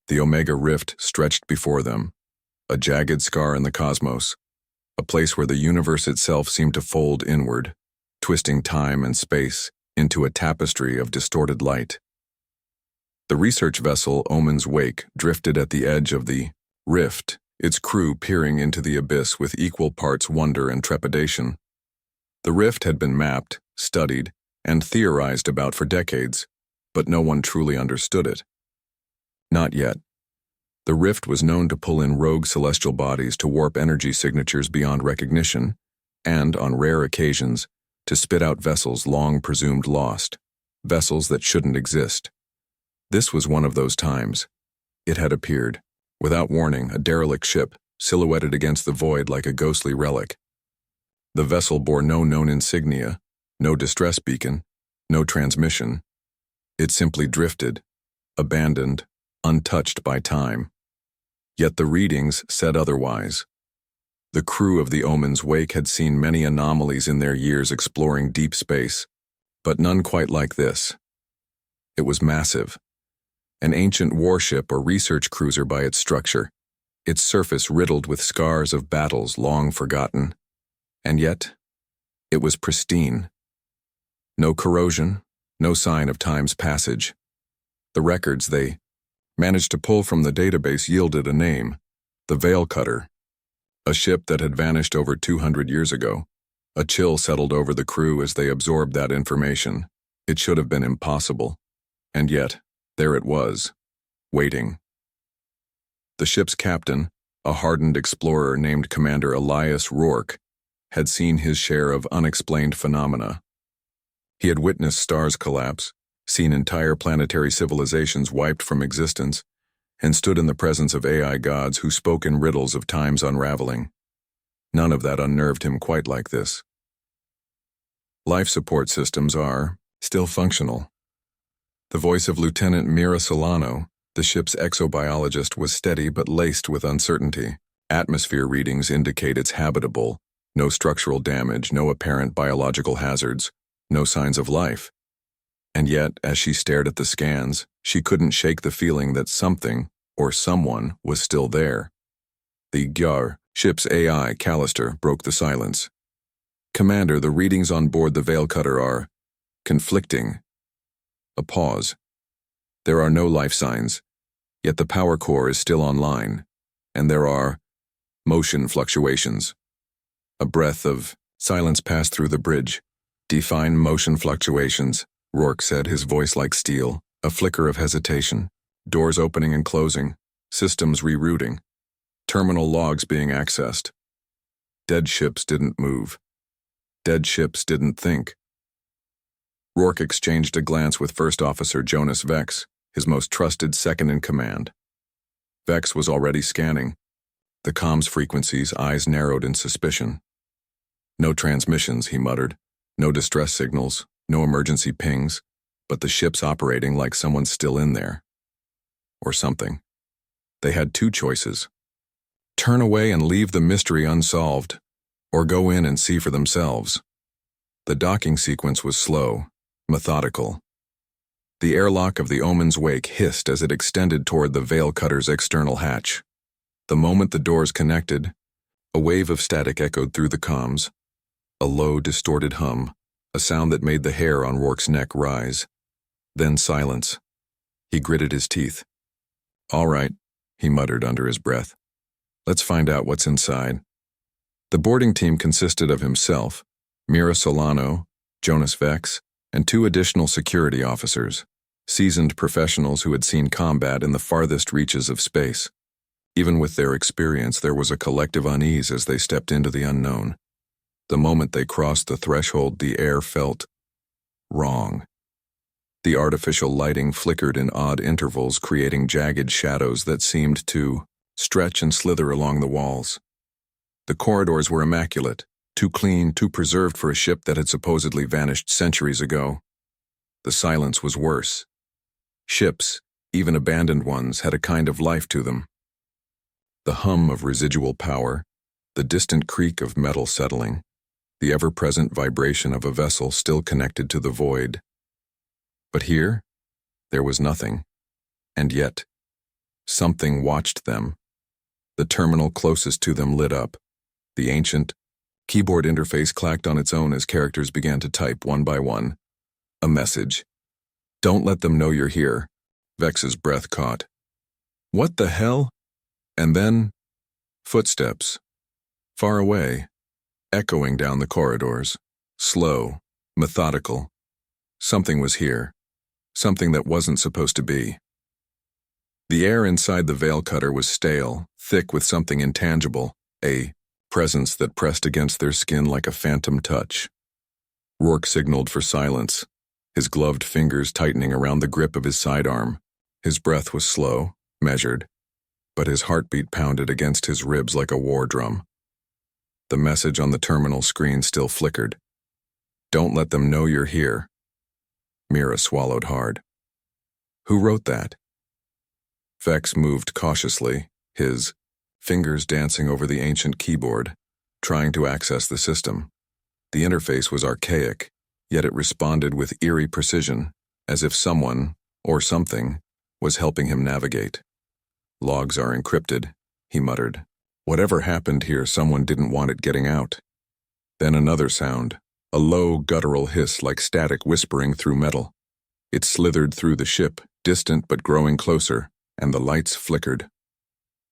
The Omega Rift stretched before them, a jagged scar in the cosmos, a place where the universe itself seemed to fold inward, twisting time and space into a tapestry of distorted light. The research vessel Omen's Wake drifted at the edge of the rift, its crew peering into the abyss with equal parts wonder and trepidation. The rift had been mapped, studied, and theorized about for decades, but no one truly understood it. Not yet. The rift was known to pull in rogue celestial bodies to warp energy signatures beyond recognition, and, on rare occasions, to spit out vessels long presumed lost, vessels that shouldn't exist. This was one of those times. It had appeared, without warning, a derelict ship, silhouetted against the void like a ghostly relic. The vessel bore no known insignia, no distress beacon, no transmission. It simply drifted, abandoned, untouched by time. Yet the readings said otherwise. The crew of the Omen's Wake had seen many anomalies in their years exploring deep space, but none quite like this. It was massive. An ancient warship or research cruiser by its structure, its surface riddled with scars of battles long forgotten. And yet, it was pristine. No corrosion, no sign of time's passage. The records they managed to pull from the database yielded a name, the Veilcutter, a ship that had vanished over 200 years ago. A chill settled over the crew as they absorbed that information. It should have been impossible. And yet, there it was, waiting. The ship's captain, a hardened explorer named Commander Elias Rourke, had seen his share of unexplained phenomena. He had witnessed stars collapse, seen entire planetary civilizations wiped from existence, and stood in the presence of AI gods who spoke in riddles of time's unraveling. None of that unnerved him quite like this. Life support systems are still functional. The voice of Lieutenant Mira Solano, the ship's exobiologist, was steady but laced with uncertainty. Atmosphere readings indicate it's habitable, no structural damage, no apparent biological hazards, no signs of life. And yet, as she stared at the scans, she couldn't shake the feeling that something, or someone, was still there. The Gyar, ship's AI, Callister, broke the silence. Commander, the readings on board the Veilcutter are conflicting. A pause. There are no life signs, yet the power core is still online, and there are motion fluctuations. A breath of silence passed through the bridge. Define motion fluctuations, Rourke said, his voice like steel, a flicker of hesitation. Doors opening and closing, systems rerouting, terminal logs being accessed. Dead ships didn't move. Dead ships didn't think. Rourke exchanged a glance with First Officer Jonas Vex, his most trusted second-in-command. Vex was already scanning. The comms frequencies, eyes narrowed in suspicion. No transmissions, he muttered. No distress signals, no emergency pings, but the ship's operating like someone's still in there. Or something. They had two choices. Turn away and leave the mystery unsolved, or go in and see for themselves. The docking sequence was slow, methodical. The airlock of the Omen's Wake hissed as it extended toward the Veilcutter's external hatch. The moment the doors connected, a wave of static echoed through the comms, a low, distorted hum, a sound that made the hair on Rourke's neck rise. Then silence. He gritted his teeth. "All right," he muttered under his breath. "Let's find out what's inside." The boarding team consisted of himself, Mira Solano, Jonas Vex, and 2 additional security officers, seasoned professionals who had seen combat in the farthest reaches of space. Even with their experience, there was a collective unease as they stepped into the unknown. The moment they crossed the threshold, the air felt wrong. The artificial lighting flickered in odd intervals, creating jagged shadows that seemed to stretch and slither along the walls. The corridors were immaculate, too clean, too preserved for a ship that had supposedly vanished centuries ago. The silence was worse. Ships, even abandoned ones, had a kind of life to them. The hum of residual power, the distant creak of metal settling, the ever-present vibration of a vessel still connected to the void. But here, there was nothing. And yet, Something watched them. The terminal closest to them lit up. The ancient keyboard interface clacked on its own as characters began to type one by one. A message. "Don't let them know you're here." Vex's breath caught. What the hell? And then, footsteps. Far away, echoing down the corridors. Slow, methodical. Something was here. Something that wasn't supposed to be. The air inside the Veilcutter was stale, thick with something intangible, a presence that pressed against their skin like a phantom touch. Rourke signaled for silence, his gloved fingers tightening around the grip of his sidearm. His breath was slow, measured, but his heartbeat pounded against his ribs like a war drum. The message on the terminal screen still flickered. "Don't let them know you're here." Mira swallowed hard. Who wrote that? Vex moved cautiously, his fingers dancing over the ancient keyboard, trying to access the system. The interface was archaic, yet it responded with eerie precision, as if someone, or something, was helping him navigate. "Logs are encrypted," he muttered. "Whatever happened here, someone didn't want it getting out." Then another sound, a low, guttural hiss like static whispering through metal. It slithered through the ship, distant but growing closer, and the lights flickered.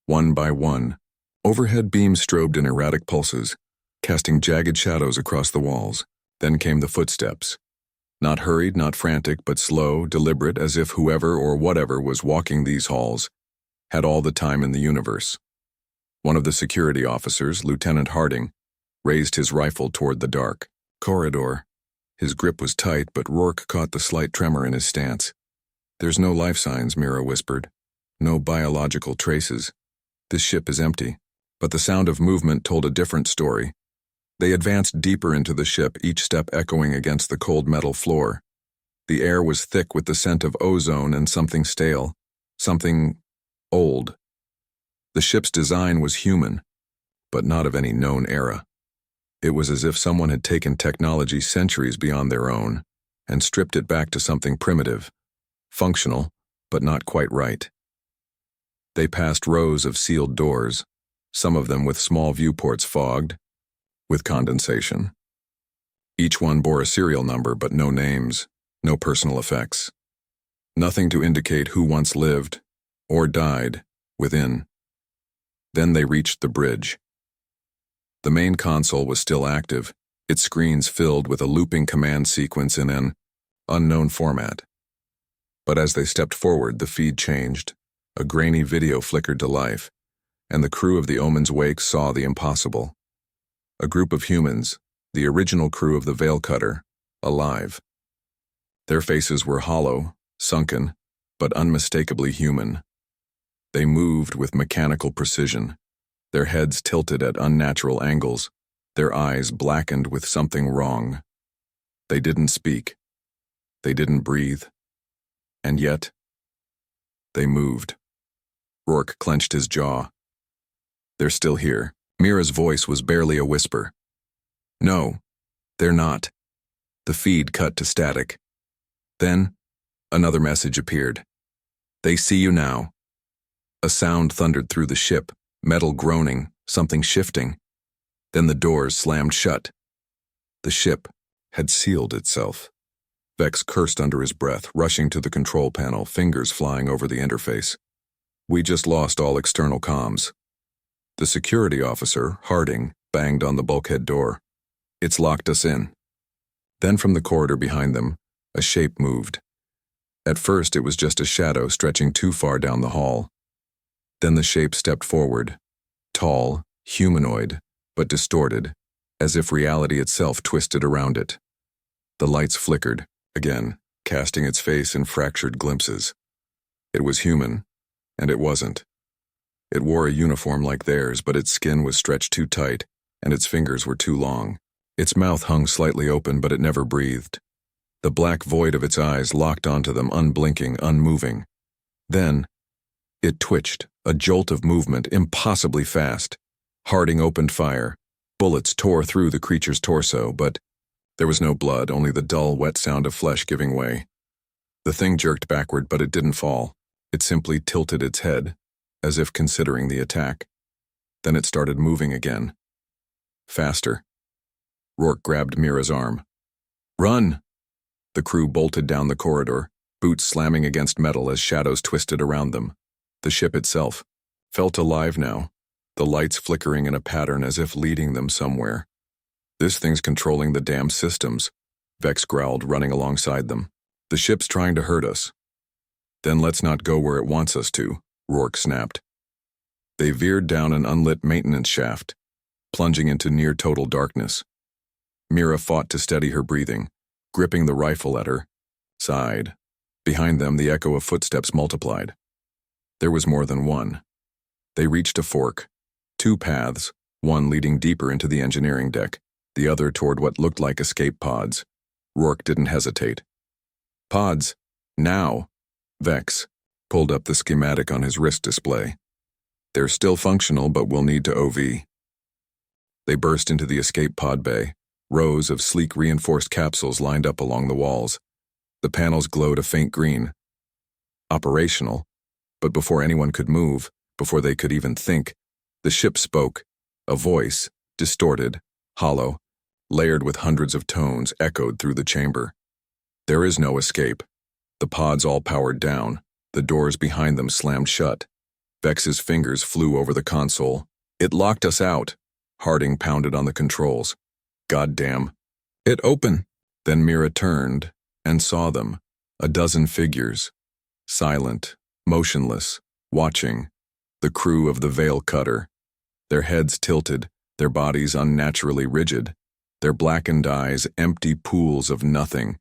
One by one, overhead beams strobed in erratic pulses, casting jagged shadows across the walls. Then came the footsteps. Not hurried, not frantic, but slow, deliberate, as if whoever or whatever was walking these halls had all the time in the universe. One of the security officers, Lieutenant Harding, raised his rifle toward the dark corridor. His grip was tight, but Rourke caught the slight tremor in his stance. "There's no life signs," Mira whispered. "No biological traces. This ship is empty." But the sound of movement told a different story. They advanced deeper into the ship, each step echoing against the cold metal floor. The air was thick with the scent of ozone and something stale, something old. The ship's design was human, but not of any known era. It was as if someone had taken technology centuries beyond their own and stripped it back to something primitive, functional, but not quite right. They passed rows of sealed doors, some of them with small viewports fogged with condensation. Each one bore a serial number, but no names, no personal effects. Nothing to indicate who once lived or died within. Then they reached the bridge. The main console was still active, its screens filled with a looping command sequence in an unknown format. But as they stepped forward, the feed changed. A grainy video flickered to life, and the crew of the Omen's wake saw the impossible. A group of humans, the original crew of the Veilcutter, alive. Their faces were hollow, sunken, but unmistakably human. They moved with mechanical precision, their heads tilted at unnatural angles, their eyes blackened with something wrong. They didn't speak. They didn't breathe. And yet, they moved. Rourke clenched his jaw. "They're still here." Mira's voice was barely a whisper. "No, they're not." The feed cut to static. Then, another message appeared. "They see you now." A sound thundered through the ship, metal groaning, something shifting. Then the doors slammed shut. The ship had sealed itself. Vex cursed under his breath, rushing to the control panel, fingers flying over the interface. "We just lost all external comms." The security officer, Harding, banged on the bulkhead door. "It's locked us in." Then from the corridor behind them, a shape moved. At first it was just a shadow stretching too far down the hall. Then the shape stepped forward, tall, humanoid, but distorted, as if reality itself twisted around it. The lights flickered, again, casting its face in fractured glimpses. It was human, and it wasn't. It wore a uniform like theirs, but its skin was stretched too tight, and its fingers were too long. Its mouth hung slightly open, but it never breathed. The black void of its eyes locked onto them, unblinking, unmoving. Then, it twitched, a jolt of movement, impossibly fast. Harding opened fire. Bullets tore through the creature's torso, but there was no blood, only the dull, wet sound of flesh giving way. The thing jerked backward, but it didn't fall. It simply tilted its head, as if considering the attack. Then it started moving again. Faster. Rourke grabbed Mira's arm. "Run!" The crew bolted down the corridor, boots slamming against metal as shadows twisted around them. The ship itself felt alive now, the lights flickering in a pattern as if leading them somewhere. "This thing's controlling the damn systems," Vex growled, running alongside them. "The ship's trying to hurt us." "Then let's not go where it wants us to," Rourke snapped. They veered down an unlit maintenance shaft, plunging into near-total darkness. Mira fought to steady her breathing, gripping the rifle at her side. Behind them, the echo of footsteps multiplied. There was more than one. They reached a fork. Two paths, one leading deeper into the engineering deck, the other toward what looked like escape pods. Rourke didn't hesitate. "Pods, now!" Vex pulled up the schematic on his wrist display. "They're still functional, but we'll need to OV." They burst into the escape pod bay, rows of sleek reinforced capsules lined up along the walls. The panels glowed a faint green. Operational, but before anyone could move, before they could even think, the ship spoke. A voice, distorted, hollow, layered with hundreds of tones, echoed through the chamber. "There is no escape." The pods all powered down. The doors behind them slammed shut. Vex's fingers flew over the console. "It locked us out." Harding pounded on the controls. "Goddamn. It open." Then Mira turned and saw them, a dozen figures, silent, motionless, watching, the crew of the Veilcutter, their heads tilted, their bodies unnaturally rigid, their blackened eyes empty pools of nothing.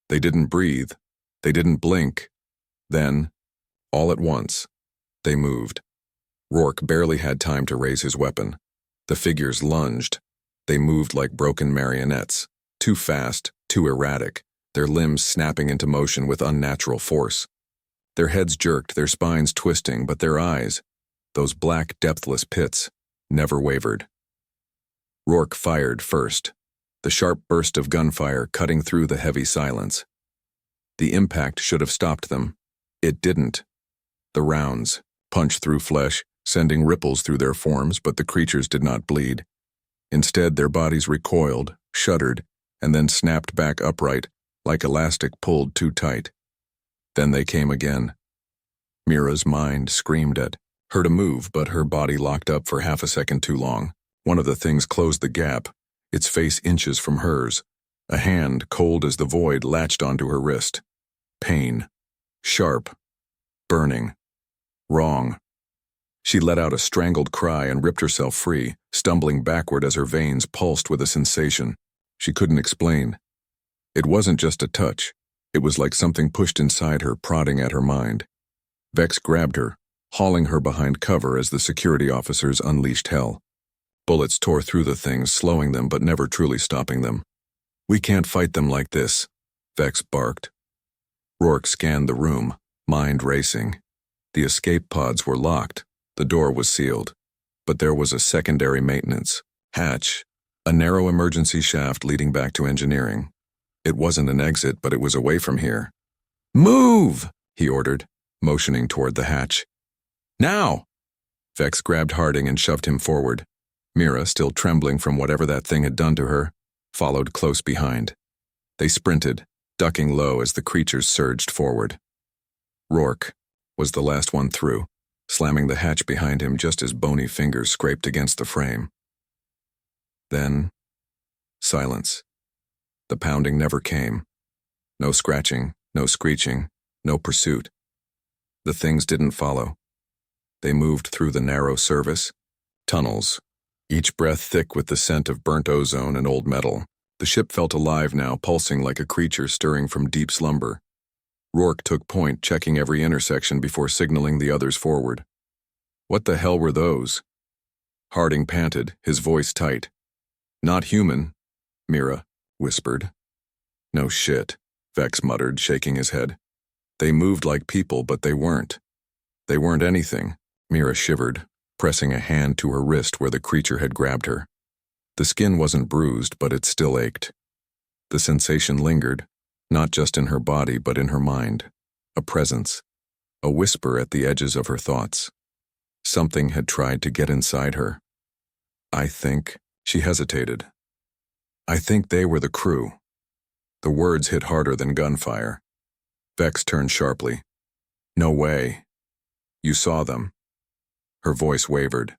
They didn't breathe. They didn't blink. Then, all at once, they moved. Rourke barely had time to raise his weapon. The figures lunged. They moved like broken marionettes, too fast, too erratic, their limbs snapping into motion with unnatural force. Their heads jerked, their spines twisting, but their eyes, those black, depthless pits, never wavered. Rourke fired first, the sharp burst of gunfire cutting through the heavy silence. The impact should have stopped them. It didn't. The rounds punched through flesh, sending ripples through their forms, but the creatures did not bleed. Instead, their bodies recoiled, shuddered, and then snapped back upright, like elastic pulled too tight. Then they came again. Mira's mind screamed at her to move, but her body locked up for half a second too long. One of the things closed the gap, its face inches from hers. A hand, cold as the void, latched onto her wrist. Pain. Sharp. Burning. Wrong. She let out a strangled cry and ripped herself free, stumbling backward as her veins pulsed with a sensation she couldn't explain. It wasn't just a touch. It was like something pushed inside her, prodding at her mind. Vex grabbed her, hauling her behind cover as the security officers unleashed hell. Bullets tore through the things, slowing them but never truly stopping them. "We can't fight them like this," Vex barked. Rourke scanned the room, mind racing. The escape pods were locked. The door was sealed. But there was a secondary maintenance hatch, a narrow emergency shaft leading back to engineering. It wasn't an exit, but it was away from here. "Move!" he ordered, motioning toward the hatch. "Now!" Vex grabbed Harding and shoved him forward. Mira, still trembling from whatever that thing had done to her, followed close behind. They sprinted, ducking low as the creatures surged forward. Rourke was the last one through, slamming the hatch behind him just as bony fingers scraped against the frame. Then, silence. The pounding never came. No scratching, no screeching, no pursuit. The things didn't follow. They moved through the narrow service, tunnels, each breath thick with the scent of burnt ozone and old metal. The ship felt alive now, pulsing like a creature stirring from deep slumber. Rourke took point, checking every intersection before signaling the others forward. "What the hell were those?" Harding panted, his voice tight. "Not human," Mira whispered. "No shit," Vex muttered, shaking his head. "They moved like people, but they weren't. They weren't anything." Mira shivered, pressing a hand to her wrist where the creature had grabbed her. The skin wasn't bruised, but it still ached. The sensation lingered, not just in her body but in her mind. A presence, a whisper at the edges of her thoughts. Something had tried to get inside her. I think, she hesitated. I think they were the crew. The words hit harder than gunfire. Vex turned sharply. No way. You saw them. Her voice wavered.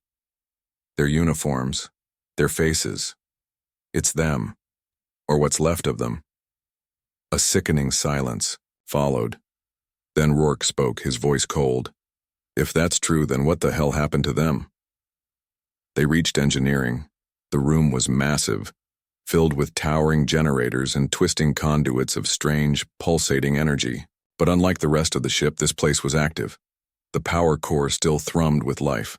Their uniforms, their faces. It's them, or what's left of them. A sickening silence followed. Then Rourke spoke, his voice cold. If that's true, then what the hell happened to them? They reached engineering. The room was massive, filled with towering generators and twisting conduits of strange, pulsating energy. But unlike the rest of the ship, this place was active. The power core still thrummed with life,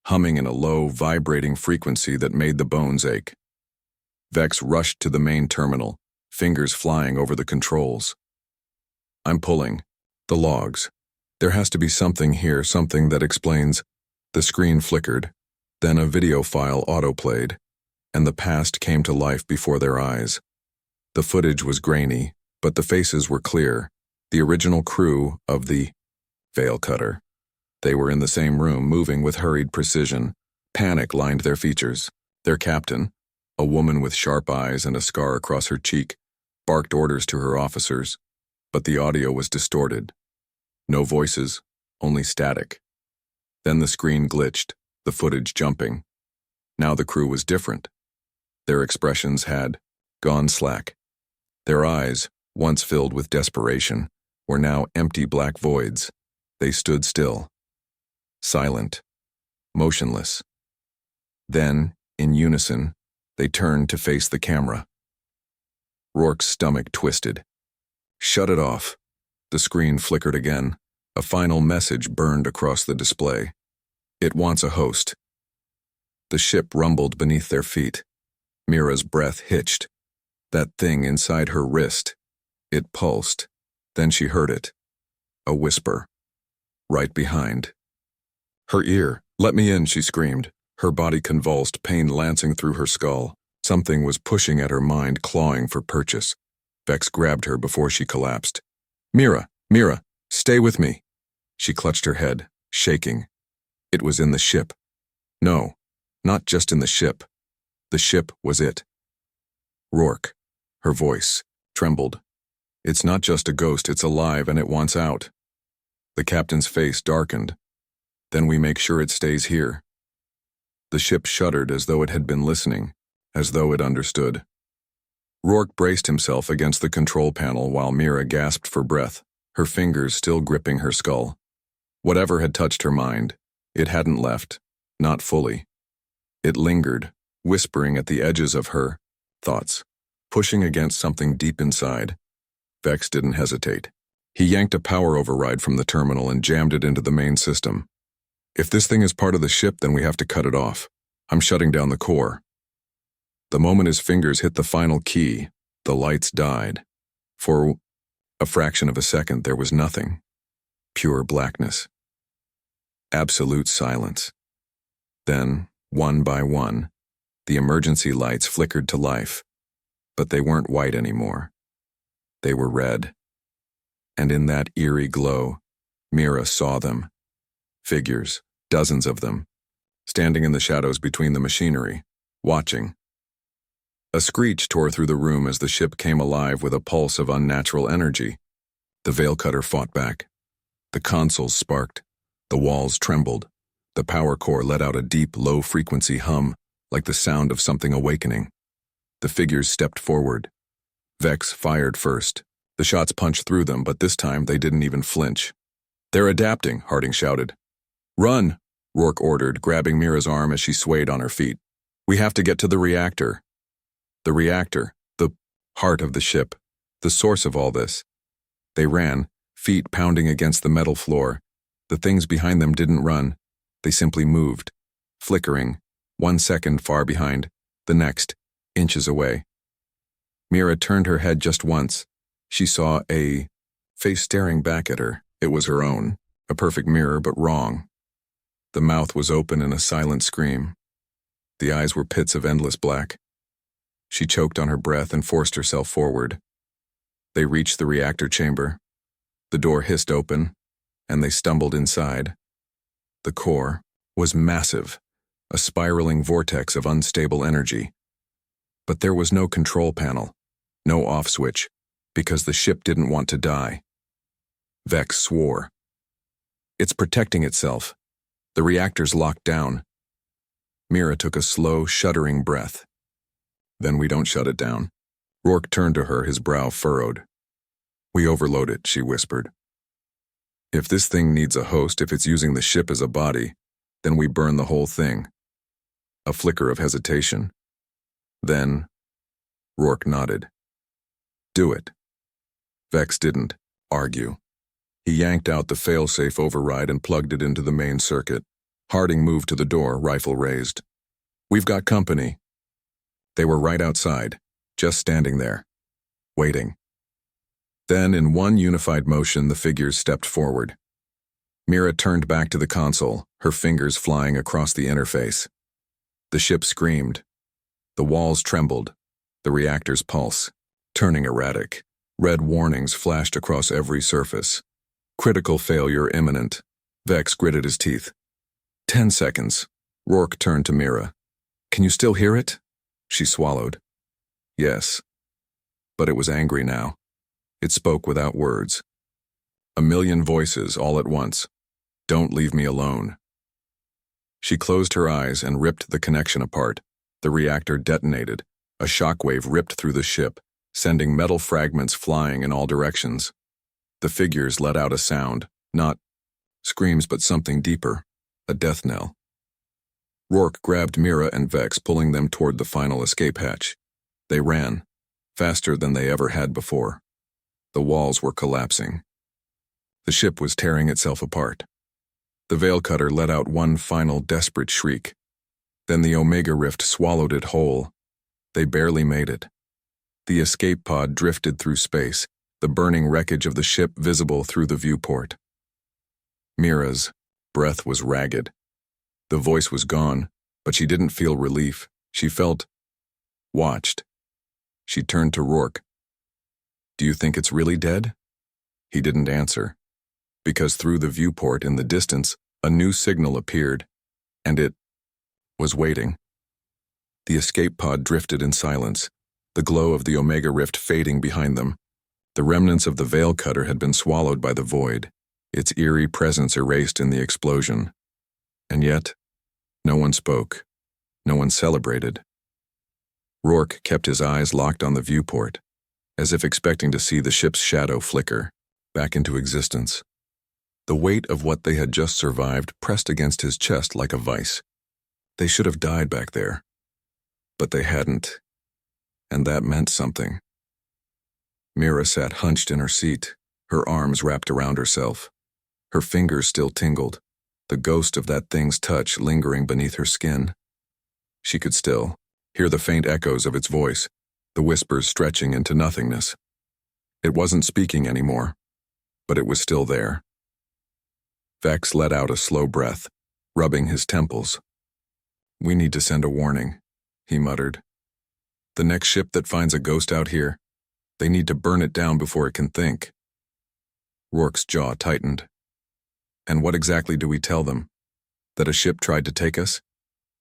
humming in a low, vibrating frequency that made the bones ache. Vex rushed to the main terminal, fingers flying over the controls. I'm pulling. The logs. There has to be something here, something that explains. The screen flickered. Then a video file autoplayed, and the past came to life before their eyes. The footage was grainy, but the faces were clear. The original crew of the Veilcutter. They were in the same room, moving with hurried precision. Panic lined their features. Their captain, a woman with sharp eyes and a scar across her cheek, barked orders to her officers, but the audio was distorted. No voices, only static. Then the screen glitched, the footage jumping. Now the crew was different. Their expressions had gone slack. Their eyes, once filled with desperation, were now empty black voids. They stood still, silent, motionless. Then, in unison, they turned to face the camera. Rourke's stomach twisted. Shut it off. The screen flickered again. A final message burned across the display. It wants a host. The ship rumbled beneath their feet. Mira's breath hitched. That thing inside her wrist. It pulsed. Then she heard it. A whisper. Right behind. Her ear. Let me in, she screamed. Her body convulsed, pain lancing through her skull. Something was pushing at her mind, clawing for purchase. Vex grabbed her before she collapsed. Mira, stay with me. She clutched her head, shaking. It was in the ship. No, not just in the ship. The ship was it. Rourke. Her voice trembled. It's not just a ghost, it's alive and it wants out. The captain's face darkened. Then we make sure it stays here. The ship shuddered as though it had been listening, as though it understood. Rourke braced himself against the control panel while Mira gasped for breath, her fingers still gripping her skull. Whatever had touched her mind, it hadn't left, not fully. It lingered, whispering at the edges of her thoughts, pushing against something deep inside. Vex didn't hesitate. He yanked a power override from the terminal and jammed it into the main system. If this thing is part of the ship, then we have to cut it off. I'm shutting down the core. The moment his fingers hit the final key, the lights died. For a fraction of a second, there was nothing. Pure blackness. Absolute silence. Then, one by one, the emergency lights flickered to life. But they weren't white anymore. They were red. And in that eerie glow, Mira saw them. Figures, dozens of them, standing in the shadows between the machinery, watching. A screech tore through the room as the ship came alive with a pulse of unnatural energy. The Veilcutter fought back. The consoles sparked. The walls trembled. The power core let out a deep, low-frequency hum, like the sound of something awakening. The figures stepped forward. Vex fired first. The shots punched through them, but this time they didn't even flinch. They're adapting, Harding shouted. Run, Rourke ordered, grabbing Mira's arm as she swayed on her feet. We have to get to the reactor. The reactor, the heart of the ship, the source of all this. They ran, feet pounding against the metal floor. The things behind them didn't run. They simply moved, flickering, 1 second far behind, the next, inches away. Mira turned her head just once. She saw a face staring back at her. It was her own, a perfect mirror, but wrong. The mouth was open in a silent scream. The eyes were pits of endless black. She choked on her breath and forced herself forward. They reached the reactor chamber. The door hissed open, and they stumbled inside. The core, was massive, a spiraling vortex of unstable energy. But there was no control panel, no off switch, because the ship didn't want to die. Vex swore. It's protecting itself. The reactor's locked down. Mira took a slow, shuddering breath. Then we don't shut it down. Rourke turned to her, his brow furrowed. We overload it, she whispered. If this thing needs a host, if it's using the ship as a body, then we burn the whole thing. A flicker of hesitation. Then, Rourke nodded. Do it. Vex didn't argue. He yanked out the failsafe override and plugged it into the main circuit. Harding moved to the door, rifle raised. We've got company. They were right outside, just standing there, waiting. Then, in one unified motion, the figures stepped forward. Mira turned back to the console, her fingers flying across the interface. The ship screamed. The walls trembled, the reactor's pulse, turning erratic. Red warnings flashed across every surface. Critical failure imminent. Vex gritted his teeth. 10 seconds. Rourke turned to Mira. Can you still hear it? She swallowed. Yes. But it was angry now. It spoke without words. A million voices all at once. Don't leave me alone. She closed her eyes and ripped the connection apart. The reactor detonated. A shockwave ripped through the ship, sending metal fragments flying in all directions. The figures let out a sound, not screams but something deeper, a death knell. Rourke grabbed Mira and Vex, pulling them toward the final escape hatch. They ran, faster than they ever had before. The walls were collapsing. The ship was tearing itself apart. The Veilcutter let out one final desperate shriek. Then the Omega Rift swallowed it whole. They barely made it. The escape pod drifted through space, the burning wreckage of the ship visible through the viewport. Mira's breath was ragged. The voice was gone, but she didn't feel relief. She felt watched. She turned to Rourke. Do you think it's really dead? He didn't answer, because through the viewport in the distance, a new signal appeared, and it was waiting. The escape pod drifted in silence, the glow of the Omega Rift fading behind them. The remnants of the Veilcutter had been swallowed by the void, its eerie presence erased in the explosion. And yet, no one spoke. No one celebrated. Rourke kept his eyes locked on the viewport, as if expecting to see the ship's shadow flicker back into existence. The weight of what they had just survived pressed against his chest like a vice. They should have died back there. But they hadn't. And that meant something. Mira sat hunched in her seat, her arms wrapped around herself. Her fingers still tingled, the ghost of that thing's touch lingering beneath her skin. She could still hear the faint echoes of its voice, the whispers stretching into nothingness. It wasn't speaking anymore, but it was still there. Vex let out a slow breath, rubbing his temples. We need to send a warning, he muttered. The next ship that finds a ghost out here, they need to burn it down before it can think. Rourke's jaw tightened. And what exactly do we tell them? That a ship tried to take us?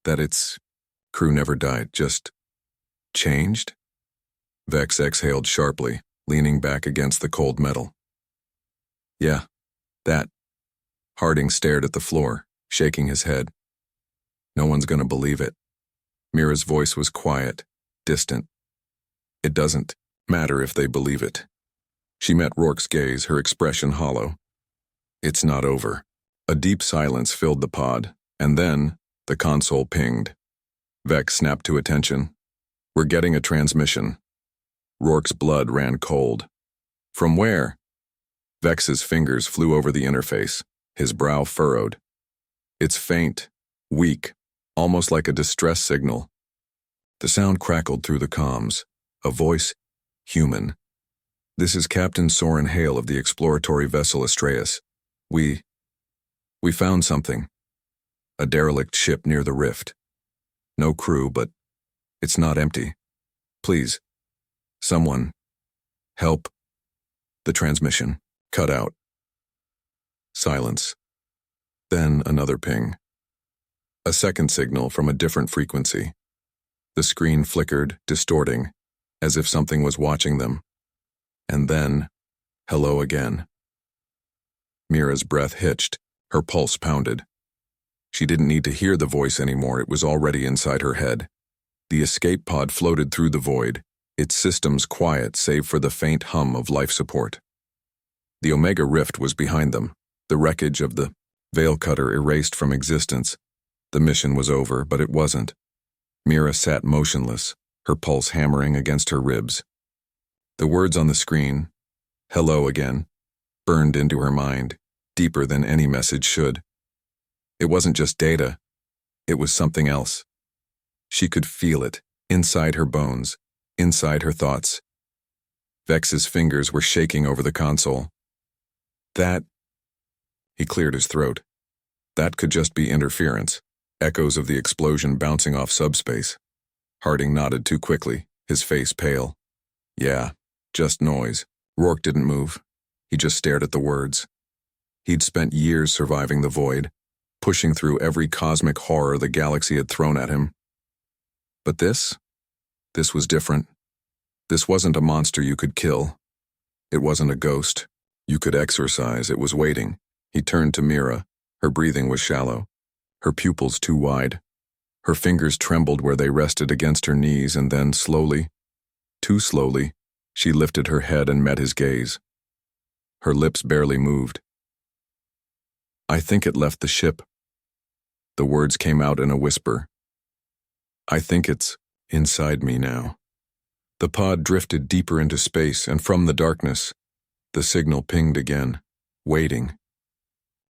That its crew never died, just changed? Vex exhaled sharply, leaning back against the cold metal. Yeah, that. Harding stared at the floor, shaking his head. No one's gonna believe it. Mira's voice was quiet, distant. It doesn't matter if they believe it. She met Rourke's gaze, her expression hollow. It's not over. A deep silence filled the pod, and then the console pinged. Vex snapped to attention. We're getting a transmission. Rourke's blood ran cold. From where? Vex's fingers flew over the interface, his brow furrowed. It's faint, weak, almost like a distress signal. The sound crackled through the comms, a voice, human. This is Captain Soren Hale of the exploratory vessel Astraeus. We found something. A derelict ship near the rift. No crew, but it's not empty. Please, someone, help. The transmission cut out. Silence. Then another ping. A second signal from a different frequency. The screen flickered, distorting, as if something was watching them. And then, hello again. Mira's breath hitched, her pulse pounded. She didn't need to hear the voice anymore, it was already inside her head. The escape pod floated through the void, its systems quiet save for the faint hum of life support. The Omega Rift was behind them, the wreckage of the Veilcutter erased from existence. The mission was over, but it wasn't. Mira sat motionless, her pulse hammering against her ribs. The words on the screen, hello again, burned into her mind, deeper than any message should. It wasn't just data, it was something else. She could feel it, inside her bones, inside her thoughts. Vex's fingers were shaking over the console. He cleared his throat. That could just be interference, echoes of the explosion bouncing off subspace. Harding nodded too quickly, his face pale. Yeah, just noise. Rourke didn't move. He just stared at the words. He'd spent years surviving the void, pushing through every cosmic horror the galaxy had thrown at him. But this was different. This wasn't a monster you could kill. It wasn't a ghost you could exorcise, it was waiting. He turned to Mira. Her breathing was shallow, her pupils too wide. Her fingers trembled where they rested against her knees, and then slowly, too slowly, she lifted her head and met his gaze. Her lips barely moved. I think it left the ship. The words came out in a whisper. I think it's inside me now. The pod drifted deeper into space, and from the darkness, the signal pinged again, waiting,